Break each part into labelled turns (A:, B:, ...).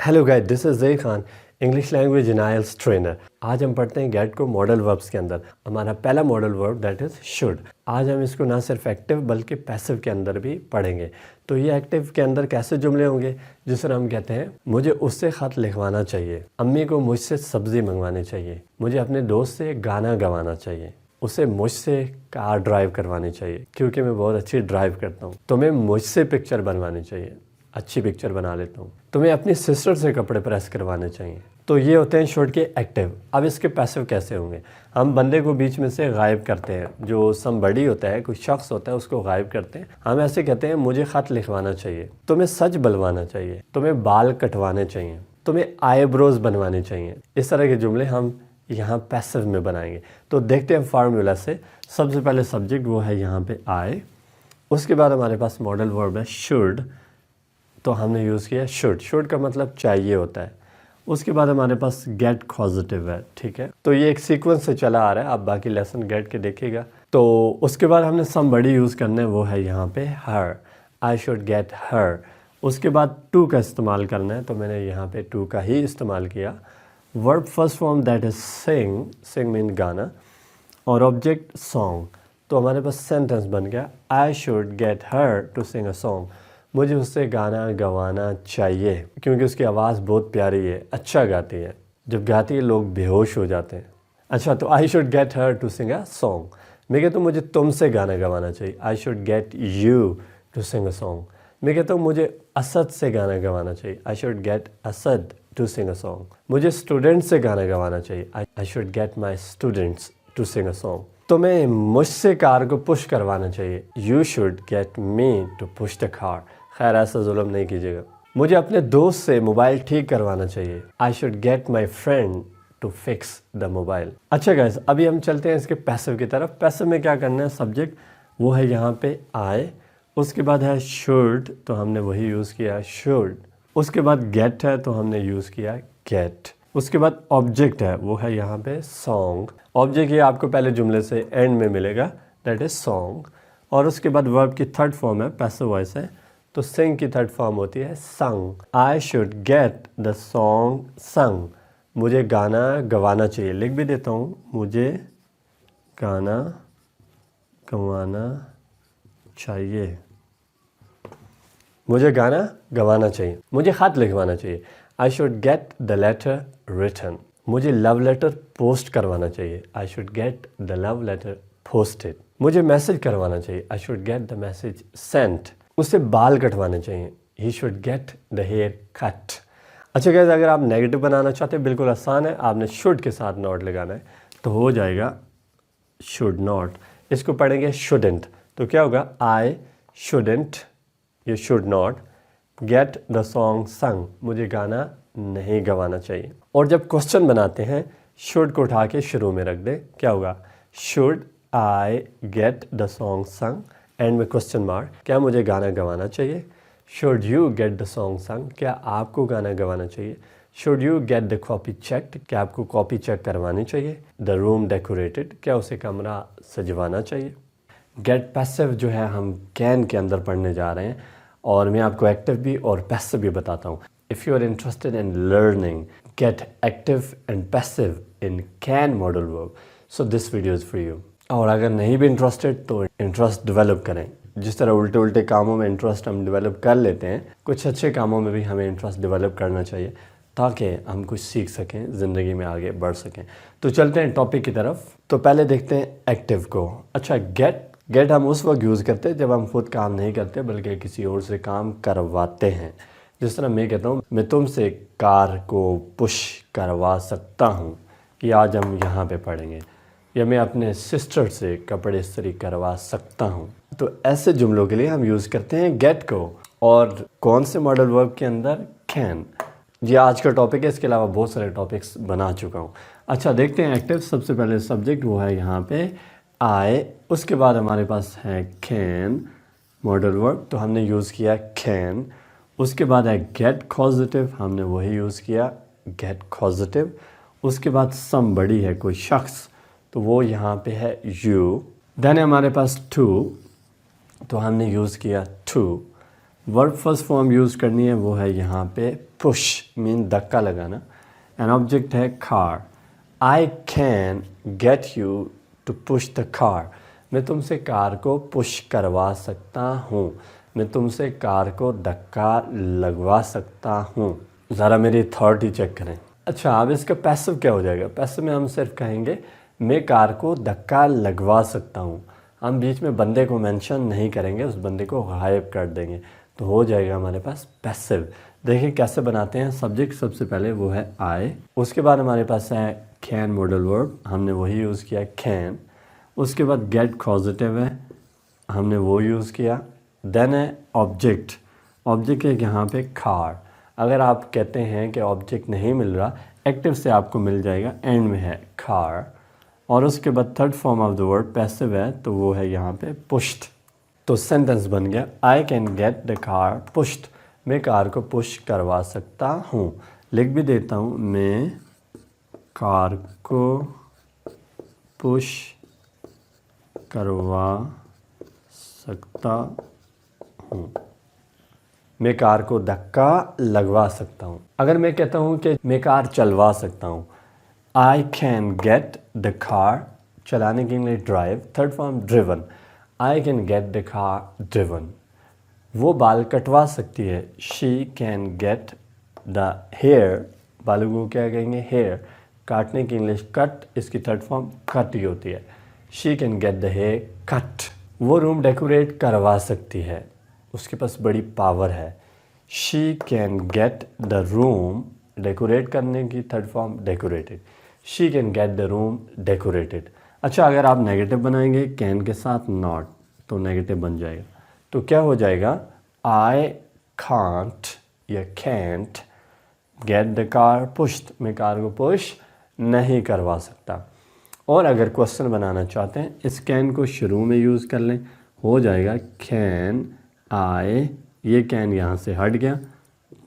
A: Hello guys, this is जय Khan, English language in IELTS trainer. आज हम पढ़ते हैं गेट को मॉडल वर्ब्स के अंदर। हमारा पहला modal verb that is should. आज हम इसको ना सिर्फ एक्टिव बल्कि पैसिव के अंदर भी पढ़ेंगे। तो ये एक्टिव के अंदर कैसे जुमले होंगे, जिस तरह हम कहते हैं मुझे उससे ख़त लिखवाना चाहिए, अम्मी को मुझसे सब्ज़ी मंगवानी चाहिए, मुझे अपने दोस्त से गाना गवाना चाहिए, उसे मुझसे कार ड्राइव करवानी चाहिए क्योंकि मैं बहुत अच्छी ड्राइव करता हूँ, तुम्हें मुझसे पिक्चर बनवानी चाहिए, अच्छी पिक्चर बना लेता हूँ, तुम्हें अपनी सिस्टर से कपड़े प्रेस करवाने चाहिए। तो ये होते हैं शुड के एक्टिव। अब इसके पैसिव कैसे होंगे? हम बंदे को बीच में से गायब करते हैं, जो समबडी होता है, कोई शख्स होता है, उसको गायब करते हैं। हम ऐसे कहते हैं मुझे ख़त लिखवाना चाहिए, तुम्हें सच बलवाना चाहिए, तुम्हें बाल कटवाने चाहिए, तुम्हें आईब्रोज बनवाने चाहिए। इस तरह के जुमले हम यहाँ पैसिव में बनाएंगे। तो देखते हैं फार्मूला से। सबसे पहले सब्जेक्ट वो है यहाँ पे आई, उसके बाद हमारे पास मॉडल वर्ब है शुड, तो हमने यूज़ किया शुड। शुड का मतलब चाहिए होता है। उसके बाद हमारे पास गेट पॉजिटिव है, ठीक है। तो ये एक सीक्वेंस से चला आ रहा है, आप बाकी लेसन गेट के देखिएगा। तो उसके बाद हमने समबडी यूज़ करना है, वो है यहाँ पे हर, आई शुड गेट हर। उसके बाद टू का इस्तेमाल करना है, तो मैंने यहाँ पे टू का ही इस्तेमाल किया। Verb first form that is sing, sing mean गाना, और ऑब्जेक्ट सॉन्ग। तो हमारे पास सेंटेंस बन गया, I should get her to sing a song. मुझे उससे गाना गवाना चाहिए क्योंकि उसकी आवाज़ बहुत प्यारी है, अच्छा गाती है। जब गाती है लोग बेहोश हो जाते हैं। अच्छा, तो I should get her to sing a song. मैं कहता हूँ मुझे तुमसे गाना गवाना चाहिए, I should get you to sing a song. मैं कहता हूँ मुझे असद से गाना गवाना चाहिए, I should get Asad to sing a song. मुझे स्टूडेंट से गाना गवाना चाहिए, I should get my students to sing a song. तुम्हें मुझसे कार को पुश करवाना चाहिए, you should get me to push the car. खैर, ऐसा जुल्म नहीं कीजिएगा। मुझे अपने दोस्त से मोबाइल ठीक करवाना चाहिए, I should get my friend to fix the mobile. अच्छा गाइस, अभी हम चलते हैं इसके पैसिव की तरफ। पैसिव में क्या करना है, सब्जेक्ट वो है यहाँ पे आई, उसके बाद है शुड, तो हमने वही यूज़ किया शुड। उसके बाद गेट है, तो हमने यूज़ किया गेट। उसके बाद ऑब्जेक्ट है, वो है यहाँ पे सॉन्ग। ऑब्जेक्ट ये आपको पहले जुमले से एंड में मिलेगा, दैट इज सॉन्ग। और उसके बाद वर्ब की थर्ड फॉर्म है पैसिव वॉइस है, तो सिंग की थर्ड फॉर्म होती है संग। आई शुड गेट द सॉन्ग संग। मुझे गाना गवाना चाहिए, लिख भी देता हूँ, मुझे गाना गवाना चाहिए, मुझे गाना गवाना चाहिए। मुझे ख़त लिखवाना चाहिए, I should get the letter written. मुझे लव लेटर पोस्ट करवाना चाहिए, I should get the love letter posted. मुझे मैसेज करवाना चाहिए, I should get the message sent. उससे बाल कटवाने चाहिए, he should get the hair cut. अच्छा गाइस, अगर आप नेगेटिव बनाना चाहते हैं, बिल्कुल आसान है, आपने शुड के साथ नॉट लगाना है, तो हो जाएगा शुड नॉट। इसको पढ़ेंगे शुडेंट, तो क्या होगा, I shouldn't, you should not get the song संग। मुझे गाना नहीं गवाना चाहिए। और जब क्वेश्चन बनाते हैं, शुड को उठा के शुरू में रख दे, क्या होगा, should I get the song संग, एंड में क्वेश्चन मार्क, क्या मुझे गाना गवाना चाहिए। Should you get the song संग, क्या आपको गाना गवाना चाहिए। Should you get the copy checked, क्या आपको कॉपी चेक करवानी चाहिए। द रूम डेकोरेटेड, क्या उसे कमरा सजवाना चाहिए। गेट पैसिव जो है हम कैन के अंदर पढ़ने जा रहे हैं, और मैं आपको एक्टिव भी और पैसिव भी बताता हूँ। If you are interested in learning get active and passive in can modal verb, so this video is for you. और अगर नहीं भी इंटरेस्टेड तो इंटरेस्ट डेवलप करें। जिस तरह उल्टे उल्टे कामों में इंटरेस्ट हम डेवलप कर लेते हैं, कुछ अच्छे कामों में भी हमें इंटरेस्ट डेवलप करना चाहिए ताकि हम कुछ सीख सकें, ज़िंदगी में आगे बढ़ सकें। तो चलते हैं टॉपिक की तरफ। तो पहले देखते हैं एक्टिव को। अच्छा, गेट हम उस वक्त यूज़ करते हैं जब हम खुद काम नहीं करते बल्कि किसी और से काम करवाते हैं। जिस तरह मैं कहता हूँ, मैं तुमसे कार को पुश करवा सकता हूँ, कि आज हम यहाँ पे पढ़ेंगे, या मैं अपने सिस्टर से कपड़े इस्त्री करवा सकता हूँ। तो ऐसे जुमलों के लिए हम यूज़ करते हैं गेट को। और कौन से मॉडल वर्ब के अंदर, कैन। ये आज का टॉपिक है, इसके अलावा बहुत सारे टॉपिक्स बना चुका हूँ। अच्छा, देखते हैं एक्टिव। सबसे पहले सब्जेक्ट वो है यहाँ पे आई, उसके बाद हमारे पास है कैन मॉडल वर्ब, तो हमने यूज़ किया कैन। उसके बाद है गेट पॉजिटिव, हमने वही यूज़ किया गेट पॉजिटिव। उसके बाद समबडी है, कोई शख्स, तो वो यहाँ पे है यू। देन हमारे पास टू, तो हमने यूज़ किया to. Verb first form use करनी है वो है यहाँ पे पुश, मीन धक्का लगाना। एन ऑब्जेक्ट है car. I can get you to push the car. मैं तुमसे कार को पुश करवा सकता हूँ, मैं तुमसे कार को धक्का लगवा सकता हूँ। ज़रा मेरी अथॉरिटी चेक करें। अच्छा, अब इसका पैसिव क्या हो जाएगा? पैसिव में हम सिर्फ कहेंगे मैं कार को धक्का लगवा सकता हूँ। हम बीच में बंदे को मेंशन नहीं करेंगे, उस बंदे को गायब कर देंगे, तो हो जाएगा हमारे पास पैसिव। देखिए कैसे बनाते हैं। सब्जेक्ट सबसे पहले वो है आई, उसके बाद हमारे पास है कैन मॉडल वर्ब, हमने वही यूज़ किया कैन। उसके बाद गेट कॉजेटिव है, हमने वो यूज़ किया। देन है ऑब्जेक्ट, ऑब्जेक्ट है यहाँ पे कार। अगर आप कहते हैं कि ऑब्जेक्ट नहीं मिल रहा, एक्टिव से आपको मिल जाएगा, एंड में है कार। और उसके बाद third form of the word passive है, तो वो है यहाँ पे पुश्ड। तो सेंटेंस बन गया आई can get the car pushed. मैं कार को पुश करवा सकता हूँ। लिख भी देता हूँ, मैं कार को पुश करवा सकता हूँ। मैं कार को धक्का लगवा सकता हूँ। अगर मैं कहता हूँ कि मैं कार चलवा सकता हूँ, I can get the car, चलाने के लिए drive. Third form driven, I can get the car driven. वो बाल कटवा सकती है, she can get the hair. बालों को क्या कहेंगे? हेयर। काटने की इंग्लिश कट, इसकी थर्ड फॉर्म कट ही होती है। She can get the hair cut. वो रूम डेकोरेट करवा सकती है, उसके पास बड़ी पावर है। She can get the room, decorate करने की third form decorated. She can get the room decorated. अच्छा, अगर आप नेगेटिव बनाएंगे कैन के साथ नॉट, तो नेगेटिव बन जाएगा। तो क्या हो जाएगा? आई कांट या can't get the car pushed. मैं कार को पुश नहीं करवा सकता। और अगर क्वेश्चन बनाना चाहते हैं, इस कैन को शुरू में यूज़ कर लें, हो जाएगा कैन आई, ये कैन यहाँ से हट गया,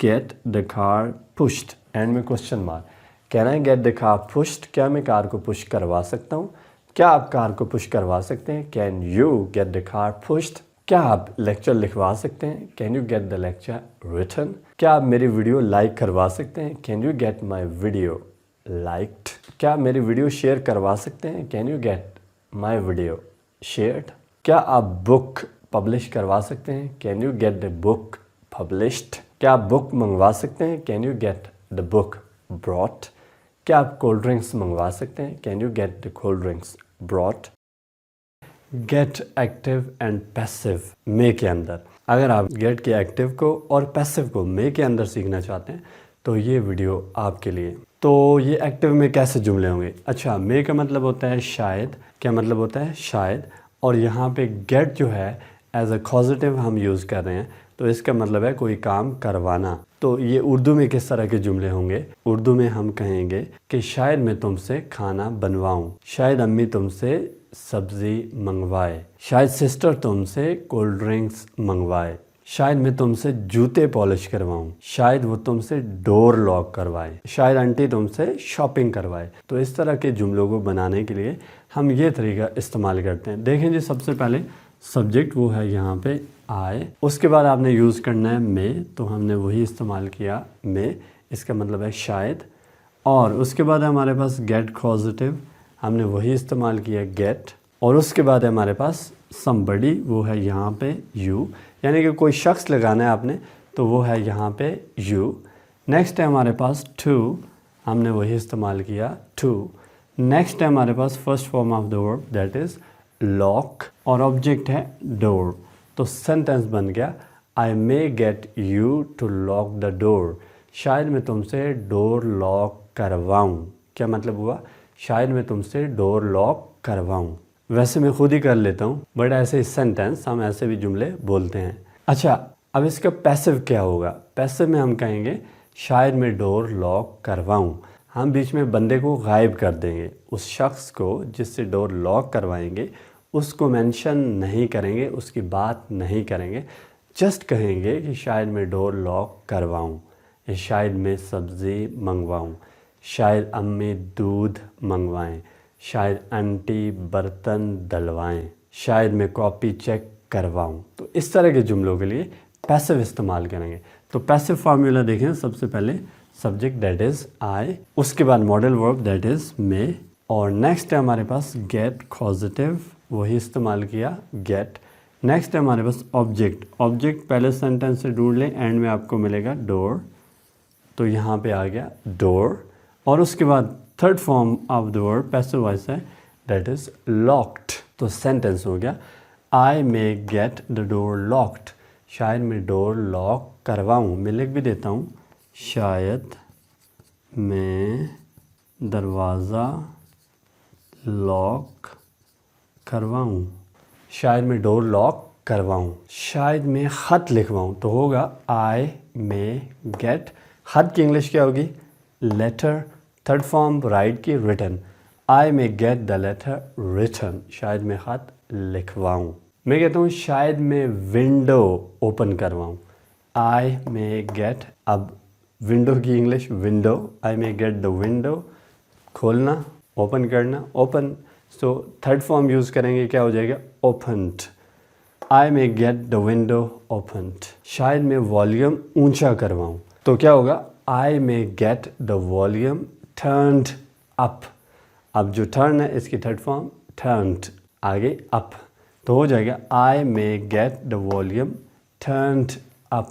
A: get the car pushed, end में question mark. Can I get the car pushed, क्या मैं कार को पुश करवा सकता हूँ? क्या आप कार को पुश करवा सकते हैं? Can you get the car pushed. क्या आप लेक्चर लिखवा सकते हैं? Can you get the lecture written. क्या आप मेरी वीडियो लाइक करवा सकते हैं? Can you get my video liked. क्या आप मेरी वीडियो शेयर करवा सकते हैं? Can you get my video shared. क्या आप बुक पब्लिश करवा सकते हैं? Can you get the book published. क्या आप बुक मंगवा सकते हैं? Can you get the book brought. क्या आप कोल्ड ड्रिंक्स मंगवा सकते हैं? Can you get the cold drinks brought. Get active and passive मे के अंदर। अगर आप गेट के एक्टिव को और पैसिव को मे के अंदर सीखना चाहते हैं तो ये वीडियो आपके लिए। तो ये एक्टिव में कैसे जुमले होंगे? अच्छा, मे का मतलब होता है शायद। क्या मतलब होता है? शायद। और यहाँ पे गेट जो है एज अ कॉजेटिव हम यूज़ कर रहे हैं, तो इसका मतलब है कोई काम करवाना। तो ये उर्दू में किस तरह के जुमले होंगे? उर्दू में हम कहेंगे कि शायद मैं तुमसे खाना बनवाऊं, शायद अम्मी तुमसे सब्ज़ी मंगवाए, शायद सिस्टर तुमसे कोल्ड ड्रिंक्स मंगवाए, शायद मैं तुमसे जूते पॉलिश करवाऊं, शायद वो तुमसे डोर लॉक करवाए, शायद आंटी तुमसे शॉपिंग करवाए। तो इस तरह के जुमलों को बनाने के लिए हम ये तरीका इस्तेमाल करते हैं। देखें जी, सबसे पहले सब्जेक्ट वो है यहाँ पे आई, उसके बाद आपने यूज़ करना है मे, तो हमने वही इस्तेमाल किया मे, इसका मतलब है शायद। और उसके बाद हमारे पास गेट कॉजेटिव, हमने वही इस्तेमाल किया गेट। और उसके बाद हमारे पास समबडी, वो है यहाँ पे यू, यानी कि कोई शख्स लगाना है आपने, तो वो है यहाँ पे यू। नेक्स्ट है हमारे पास टू, हमने वही इस्तेमाल किया टू। नेक्स्ट है हमारे पास first form of the verb that is lock, और ऑब्जेक्ट है डोर। तो सेंटेंस बन गया I may get you to lock the door. शायद मैं तुमसे डोर लॉक करवाऊँ। क्या मतलब हुआ? शायद मैं तुमसे डोर लॉक करवाऊँ। वैसे मैं खुद ही कर लेता हूँ, बट ऐसे सेंटेंस हम ऐसे भी जुमले बोलते हैं। अच्छा, अब इसका पैसिव क्या होगा? पैसिव में हम कहेंगे शायद मैं डोर लॉक करवाऊँ। हम बीच में बंदे को गायब कर देंगे, उस शख्स को जिससे डोर लॉक करवाएंगे उसको मेंशन नहीं करेंगे, उसकी बात नहीं करेंगे, जस्ट कहेंगे कि शायद मैं डोर लॉक करवाऊँ, या शायद मैं सब्ज़ी मंगवाऊँ, शायद अम्मी दूध मंगवाएं, शायद आंटी बर्तन धुलवाएं, शायद मैं कॉपी चेक करवाऊं। तो इस तरह के जुमलों के लिए पैसिव इस्तेमाल करेंगे। तो पैसिव फार्मूला देखें, सबसे पहले सब्जेक्ट दैट इज़ आई, उसके बाद मॉडल वर्ब दैट इज़ मे, और नेक्स्ट है हमारे पास गेट कॉजेटिव, वही इस्तेमाल किया गेट। नेक्स्ट है हमारे पास ऑब्जेक्ट, ऑब्जेक्ट पहले सेंटेंस से ढूंढ लें, एंड में आपको मिलेगा डोर, तो यहाँ पे आ गया डोर। और उसके बाद third form of the word passive voice है दैट इज़ लॉक्ड, तो सेंटेंस हो गया I may get the door locked, शायद मैं डोर लॉक करवाऊँ। मैं लिख भी देता हूँ, शायद मैं दरवाज़ा लॉक करवाऊँ, शायद मैं डोर लॉक करवाऊँ। शायद मैं ख़त लिखवाऊँ, तो होगा आई मे गेट, ख़त की इंग्लिश क्या होगी लेटर, थर्ड फॉर्म राइट की written, I may get the letter written, शायद मैं ख़त लिखवाऊँ। मैं कहता हूँ शायद मैं विंडो ओपन करवाऊँ, आई मे गेट, अब विंडो की English window, I may get the window, खोलना ओपन करना open, so third form use करेंगे, क्या हो जाएगा opened, I may get the window opened. शायद मैं वॉल्यूम ऊंचा करवाऊँ, तो क्या होगा I may get the volume turned up, अब जो टर्न है इसकी थर्ड फॉर्म टर्न्ड, आगे अप, तो हो जाएगा I may get the volume turned up.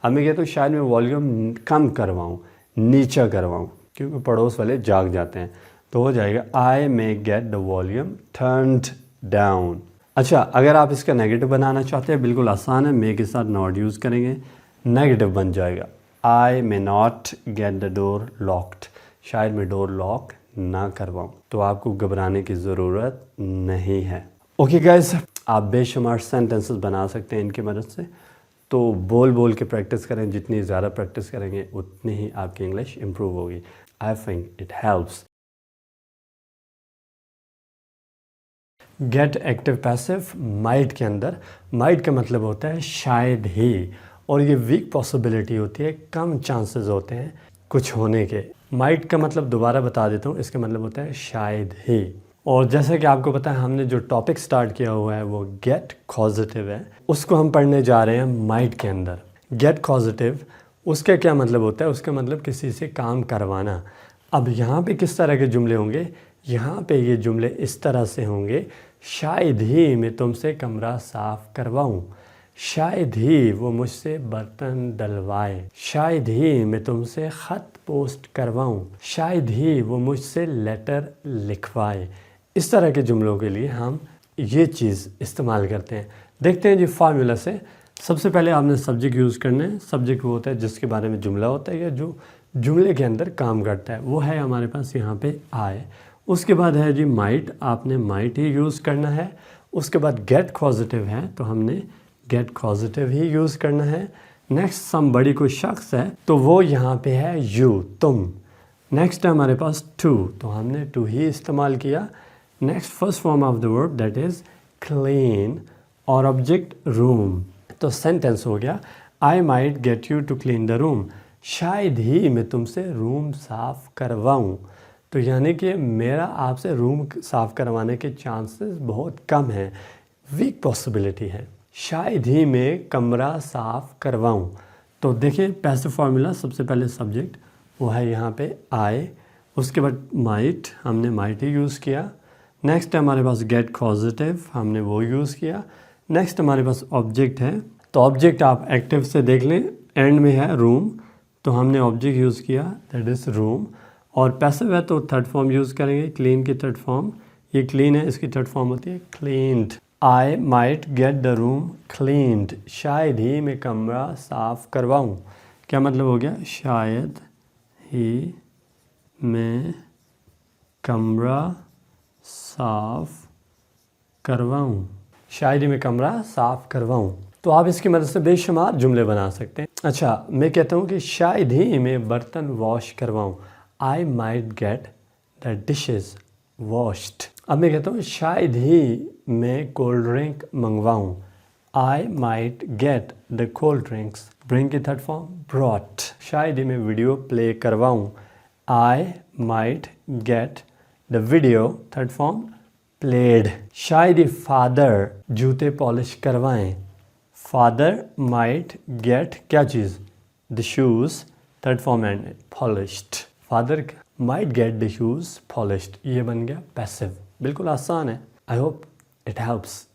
A: अब मैं कहता हूँ शायद मैं वॉल्यूम कम करवाऊँ, नीचा करवाऊँ, क्योंकि पड़ोस वाले जाग जाते हैं, तो हो जाएगा I may get the volume turned down. अच्छा, अगर आप इसका नेगेटिव बनाना चाहते हैं, बिल्कुल आसान है, मे के साथ नॉट यूज़ करेंगे, नेगेटिव बन जाएगा I may not get the door locked, शायद मैं डोर लॉक ना करवाऊँ। तो आपको घबराने की ज़रूरत नहीं है। ओके गाइस, आप बेशुमार सेंटेंसेस बना सकते हैं इनकी मदद से, तो बोल बोल के प्रैक्टिस करें, जितनी ज़्यादा प्रैक्टिस करेंगे उतनी ही आपकी इंग्लिश इम्प्रूव होगी। I think it helps. Gate active passive might के अंदर, माइट का मतलब होता है शायद ही, और ये वीक पॉसिबिलिटी होती है, कम चांसेस होते हैं कुछ होने के। माइट का मतलब दोबारा बता देता हूँ, इसका मतलब होता है शायद ही। और जैसा कि आपको पता है, हमने जो टॉपिक स्टार्ट किया हुआ है वो गेट कॉजेटिव है, उसको हम पढ़ने जा रहे हैं माइट के अंदर। गेट कॉजेटिव, उसका क्या मतलब होता है, उसका मतलब किसी से काम करवाना। अब यहाँ पे किस तरह के जुमले होंगे, यहाँ पे ये जुमले इस तरह से होंगे, शायद ही मैं तुमसे कमरा साफ़ करवाऊँ, शायद ही वो मुझसे बर्तन डलवाए, शायद ही मैं तुमसे ख़त पोस्ट करवाऊँ, शायद ही वो मुझसे लेटर लिखवाए। इस तरह के जुमलों के लिए हम ये चीज़ इस्तेमाल करते हैं। देखते हैं जी फार्मूला से। सबसे पहले आपने सब्जेक्ट यूज़ करना है। सब्जेक्ट वो होता है जिसके बारे में जुमला होता है या जो जुमले के अंदर काम करता है, वो है हमारे पास यहाँ पे आए। उसके बाद है जी माइट, आपने माइट ही यूज़ करना है। उसके बाद गेट कॉजेटिव है, तो हमने गेट कॉजेटिव ही यूज़ करना है। नेक्स्ट समबडी कोई शख्स है, तो वो यहाँ पे है यू, तुम। नेक्स्ट है हमारे पास टू, तो हमने टू ही इस्तेमाल किया। Next first form of the verb that is clean, और ऑब्जेक्ट रूम, तो सेंटेंस हो गया I might get you to clean the room, शायद ही मैं तुमसे रूम साफ़ करवाऊँ। तो यानी कि मेरा आपसे रूम साफ़ करवाने के चांसेस बहुत कम हैं, वीक पॉसिबिलिटी है। शायद ही मैं कमरा साफ़ करवाऊँ। तो देखिए पैसिव फार्मूला, सबसे पहले सब्जेक्ट वो है यहाँ पे आई, उसके बाद माइट, हमने माइट ही यूज़ किया। नेक्स्ट है हमारे पास गेट कॉजेटिव, हमने वो यूज़ किया। नेक्स्ट हमारे पास ऑब्जेक्ट है, तो ऑब्जेक्ट आप एक्टिव से देख लें, एंड में है रूम, तो हमने ऑब्जेक्ट यूज़ किया दैट इज़ रूम। और पैसिव है तो थर्ड फॉर्म यूज़ करेंगे, क्लीन की थर्ड फॉर्म, ये क्लीन है, इसकी थर्ड फॉर्म होती है cleaned. I might get the room cleaned, शायद ही मैं कमरा साफ़ करवाऊँ। क्या मतलब हो गया, शायद ही मैं कमरा साफ़ करवाऊँ, शायद ही मैं कमरा साफ़ करवाऊँ। तो आप इसकी मदद से बेशुमार जुमले बना सकते हैं। अच्छा, मैं कहता हूँ कि शायद ही मैं बर्तन वॉश करवाऊँ, I might get the dishes washed. अब मैं कहता हूँ शायद ही मैं कोल्ड ड्रिंक मंगवाऊँ, I might get the cold drinks, drink की थर्ड फॉर्म ब्रॉट। शायद ही मैं वीडियो प्ले करवाऊँ, I might get the video third form played. शायद ही फादर जूते पॉलिश करवाएं, फादर माइट गेट क्या चीज़, the shoes, third form and polished. Father might get the shoes polished, ये बन गया पैसिव। बिल्कुल आसान है। I hope it helps.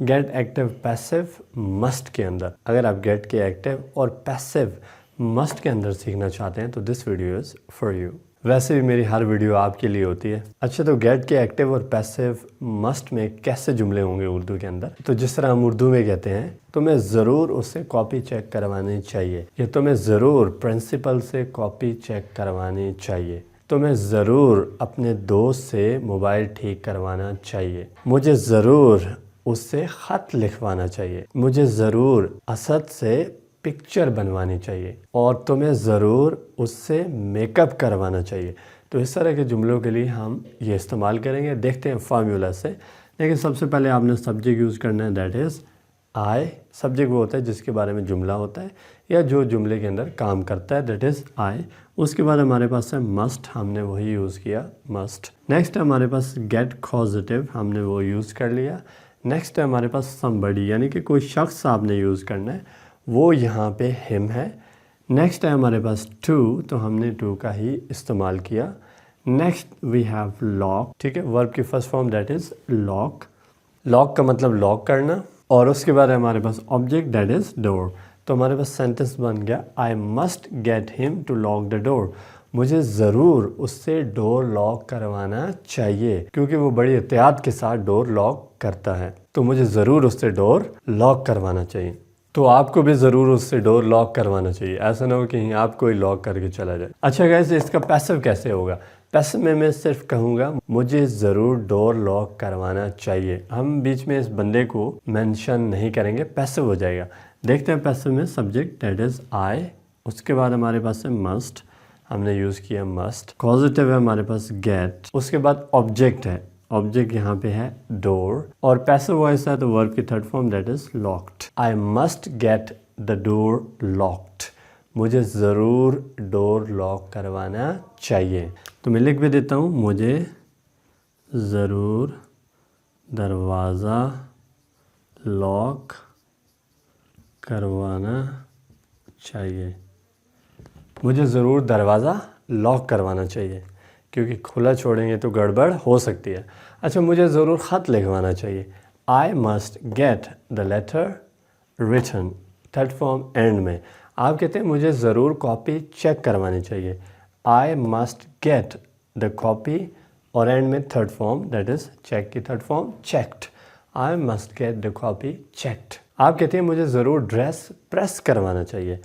A: Gate active passive must के अंदर, अगर आप गेट के एक्टिव और पैसिव मस्ट के अंदर सीखना चाहते हैं तो this video is for you. वैसे भी मेरी हर वीडियो आपके लिए होती है। अच्छा, तो गेट के एक्टिव और पैसिव मस्ट में कैसे जुमले होंगे उर्दू के अंदर? तो जिस तरह हम उर्दू में कहते हैं तुम्हें ज़रूर उससे कॉपी चेक करवानी चाहिए, या तुम्हें ज़रूर प्रिंसिपल से कॉपी चेक करवानी चाहिए, तुम्हें ज़रूर अपने दोस्त से मोबाइल ठीक करवाना चाहिए, मुझे ज़रूर उससे ख़त लिखवाना चाहिए, मुझे ज़रूर असद से पिक्चर बनवानी चाहिए, और तुम्हें ज़रूर उससे मेकअप करवाना चाहिए। तो इस तरह के जुमलों के लिए हम ये इस्तेमाल करेंगे। देखते हैं फार्मूला से। लेकिन सबसे पहले आपने सब्जेक्ट यूज़ करना है, दैट इज़ आई। सब्जेक्ट वो होता है जिसके बारे में जुमला होता है या जो जुमले के अंदर काम करता है, दैट इज़ आई। उसके बाद हमारे पास है मस्ट, हमने वही यूज़ किया, मस्ट। नेक्स्ट है हमारे पास गेट कॉजेटिव, हमने वो यूज़ कर लिया। नेक्स्ट है हमारे पास समबडी, यानी कि कोई शख्स आपने यूज़ करना है, वो यहाँ पे हिम है। नेक्स्ट है हमारे पास टू, तो हमने टू का ही इस्तेमाल किया। नेक्स्ट वी हैव लॉक, ठीक है, वर्ब की first form that is lock. Lock का मतलब लॉक करना। और उसके बाद है हमारे पास ऑब्जेक्ट दैट इज़ डोर। तो हमारे पास सेंटेंस बन गया, I must get him to lock the door. मुझे ज़रूर उससे डोर लॉक करवाना चाहिए, क्योंकि वो बड़ी एहतियात के साथ डोर लॉक करता है, तो मुझे ज़रूर उससे डोर लॉक करवाना चाहिए। तो आपको भी ज़रूर उससे डोर लॉक करवाना चाहिए, ऐसा ना हो कि आपको ही लॉक करके चला जाए। अच्छा गाइस, इसका पैसिव कैसे होगा? पैसिव में मैं सिर्फ कहूँगा मुझे ज़रूर डोर लॉक करवाना चाहिए। हम बीच में इस बंदे को मेंशन नहीं करेंगे, पैसिव हो जाएगा। देखते हैं पैसिव में सब्जेक्ट दैट इज़ आई, उसके बाद हमारे पास है मस्ट, हमने यूज़ किया मस्ट। पॉजिटिव है हमारे पास गेट, उसके बाद ऑब्जेक्ट है, ऑब्जेक्ट यहाँ पे है डोर, और पैसिव वॉइस है तो वर्ब की third form that is locked. I must get the door locked, मुझे ज़रूर डोर लॉक करवाना चाहिए। तो मैं लिख भी देता हूँ, मुझे ज़रूर दरवाज़ा लॉक करवाना चाहिए, मुझे ज़रूर दरवाज़ा लॉक करवाना चाहिए, क्योंकि खुला छोड़ेंगे तो गड़बड़ हो सकती है। अच्छा, मुझे ज़रूर ख़त लिखवाना चाहिए, I must get the letter written, third form end में। आप कहते हैं मुझे ज़रूर कॉपी चेक करवानी चाहिए, I must get the copy, और एंड में third form that is check की third form checked, I must get the copy checked. आप कहते हैं मुझे ज़रूर ड्रेस प्रेस करवाना चाहिए,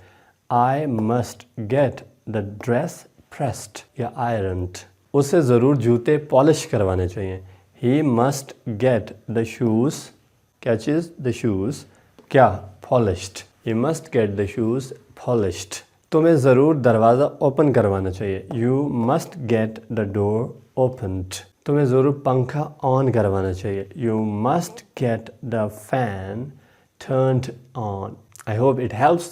A: I must get the dress pressed या आयरन्ड। उसे ज़रूर जूते पॉलिश करवाने चाहिए, he must get the shoes, क्या चीज़, द शूज़ क्या, polished, he must get the shoes polished. तुम्हें ज़रूर दरवाज़ा ओपन करवाना चाहिए, you must get the door opened. तुम्हें ज़रूर पंखा ऑन करवाना चाहिए, you must get the fan turned on. I hope it helps.